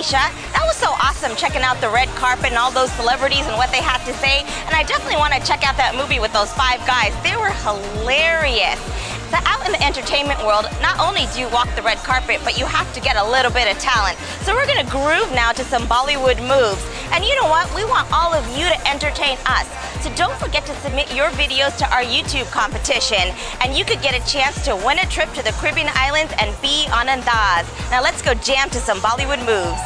Aisha. That was so awesome checking out the red carpet and all those celebrities and what they had to say. And I definitely want to check out that movie with those 5 guys. They were hilarious. So out in the entertainment world, not only do you walk the red carpet, but you have to get a little bit of talent. So we're gonna groove now to some Bollywood moves. And you know what? We want all of you to entertain us. So don't forget to submit your videos to our YouTube competition. And you could get a chance to win a trip to the Caribbean Islands and be on Andaaz. Now let's go jam to some Bollywood moves.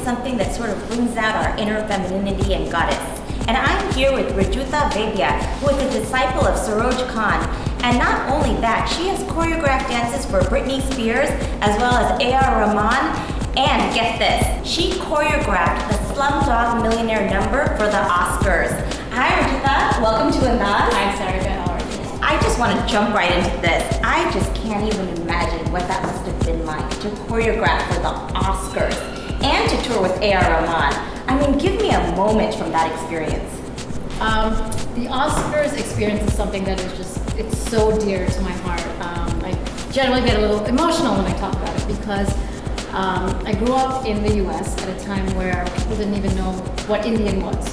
Something that sort of brings out our inner femininity and goddess. And I'm here with Rujuta, who is a disciple of Saroj Khan. And not only that, she has choreographed dances for Brittany Spears as well as A.R. Rahman. And get this, she choreographed the Slumdog Millionaire number for the Oscars. Hi Rujuta, welcome to Andaaz. Hi Sarika, how are you? I just want to jump right into this. I just can't even imagine what that must have been like to choreograph for the Oscars and to tour with A.R. Rahman. I mean, give me a moment from that experience. The Oscars experience is something that is just, it's so dear to my heart. I generally get a little emotional when I talk about it because I grew up in the US at a time where people didn't even know what Indian was.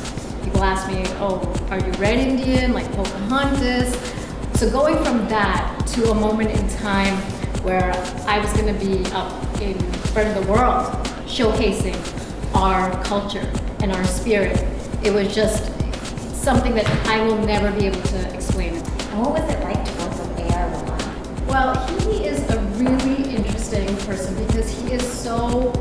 People asked me, oh, are you red Indian, like Pocahontas? So going from that to a moment in time where I was gonna be up in front of the world, showcasing our culture and our spirit. It was just something that I will never be able to explain. And what was it like to work with A.R. Rahman? Well, he is a really interesting person because he is so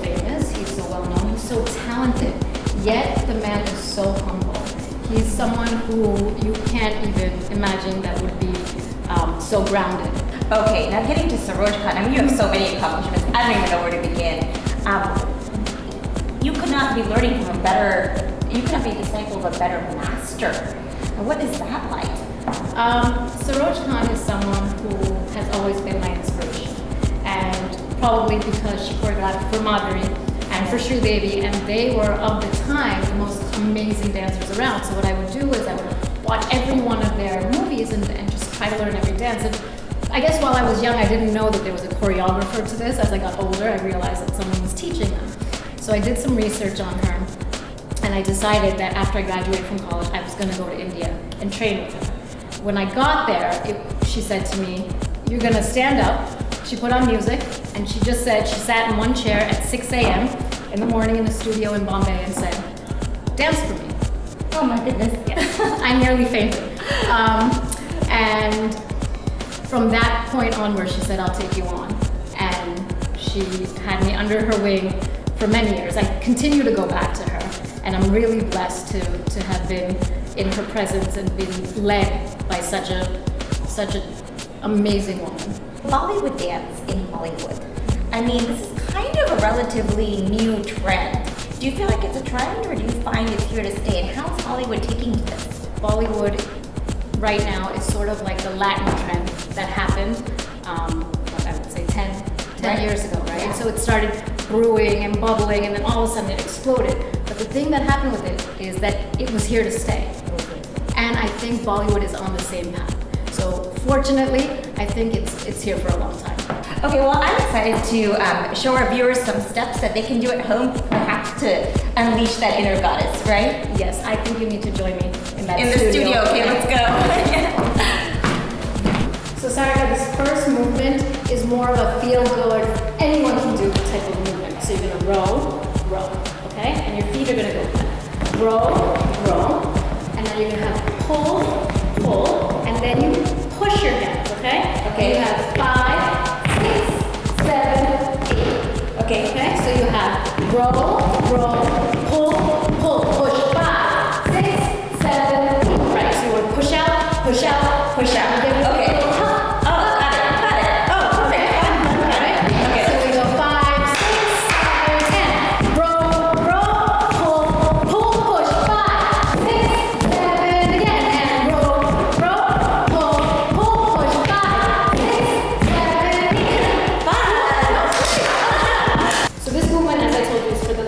famous, he's so well known, he's so talented, yet the man is so humble. He's someone who you can't even imagine that would be so grounded. Okay, now getting to Saroj Khan, I mean, you have so many accomplishments, I don't even know where to begin. You could not be learning from you could not be a disciple of a better master. What is that like? Saroj Khan is someone who has always been my inspiration. And probably because she choreographed for Madhuri and for Sridevi, and they were, of the time, the most amazing dancers around. So what I would do is I would watch every one of their movies and just try to learn every dance. And I guess while I was young, I didn't know that there was a choreographer to this. As I got older, I realized that someone was teaching them. So I did some research on her, and I decided that after I graduated from college, I was gonna go to India and train with her. When I got there, she said to me, you're gonna stand up. She put on music, and she just said, she sat in one chair at 6 a.m. in the morning in the studio in Bombay and said, dance for me. Oh my goodness. Yeah. I nearly fainted. And from that point onward, she said, I'll take you on. And she had me under her wing for many years. I continue to go back to her, and I'm really blessed to have been in her presence and been led by such an amazing woman. Bollywood dance in Hollywood. I mean, this is kind of a relatively new trend. Do you feel like it's a trend, or do you find it's here to stay? And how's Hollywood taking to this? Bollywood right now is sort of like the Latin trend that happened, I would say 10 years ago, right? Yeah. So it started brewing and bubbling, and then all of a sudden it exploded. But the thing that happened with it is that it was here to stay. And I think Bollywood is on the same path. So fortunately, I think it's here for a long time. Okay, well, I'm excited to show our viewers some steps that they can do at home, perhaps to unleash that inner goddess, right? Yes, I think you need to join me in that In the studio, okay, let's go. So Sarika, this first movement is more of a feel-good, anyone can do type of movement. So you're gonna row, okay? And your feet are gonna go row, and then you're gonna have pull, and then you push your hands, okay? Okay. You have 5, 6, 7, 8. Okay, so you have row, pull, push, 5, 6, 7, 8. Right, so you want to push out, push out. Okay.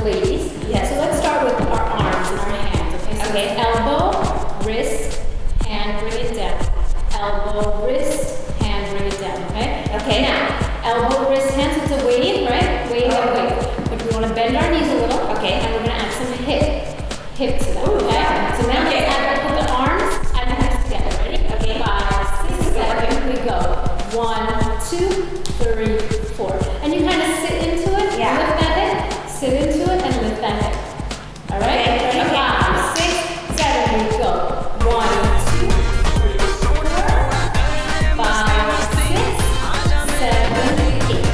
Ladies. Okay. Elbow, wrist, hand, bring it down. Elbow, wrist, hand, bring it down, okay? Okay. Now, elbow, wrist, hand, so it's a weighting, right? Weighting and weight. But we want to bend our knees a little. Okay. And we're going to add some hip to that, okay? So now Okay. let's put the arms and the hips together, ready? Okay. 5, 6, 7, we go. 1, 2, 3, 4. And you kind of sit into it, Yeah. lift that hip, sit into it, and lift that hip. All right? Okay, Ready? okay. 5, 6, 7, we go. 1, 2, 3, 4, 5, 6, 7, 8.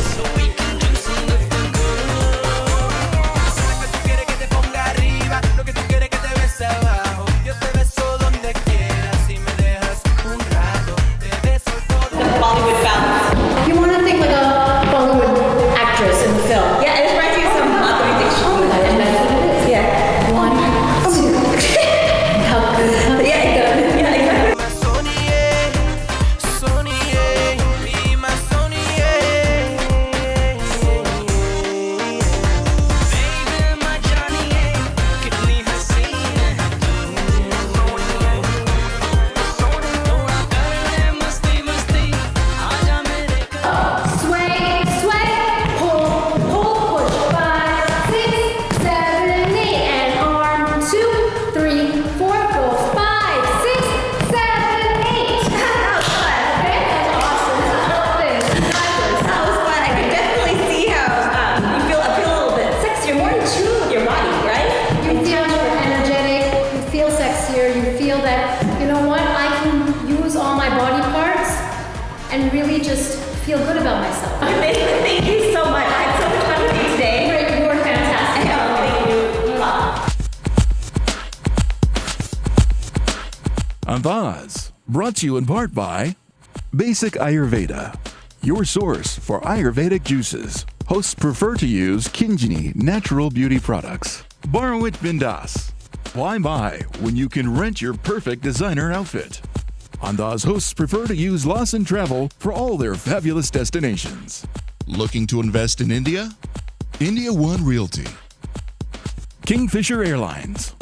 The Bollywood bounce. You want to think like a Bollywood actress in the film. Yeah, it reminds me of some Madhuri Dixit movie. And that's what it is. Yeah. 1, 2. Help me. Yeah, exactly. Sway, sway, pull, pull, push. 5, 6, 7, 8. And arm 2, 3, 4. Go 5, 6, 7, 8. That was fun. Okay, that's awesome. That was fun. I can definitely see how you feel a little bit sexier, more in tune with your body, right? You feel more energetic, you feel sexier, you feel that, you know what, I can use all my body parts and really just feel good about myself. Thank you so much. I had so much fun with you today. Great, you were fantastic. Thank you. Mwah. Andaaz, brought to you in part by Basic Ayurveda, your source for Ayurvedic juices. Hosts prefer to use Kinjini natural beauty products. Borrowit Bindas. Why buy when you can rent your perfect designer outfit? Andaaz hosts prefer to use Lawson Travel for all their fabulous destinations. Looking to invest in India? India One Realty. Kingfisher Airlines.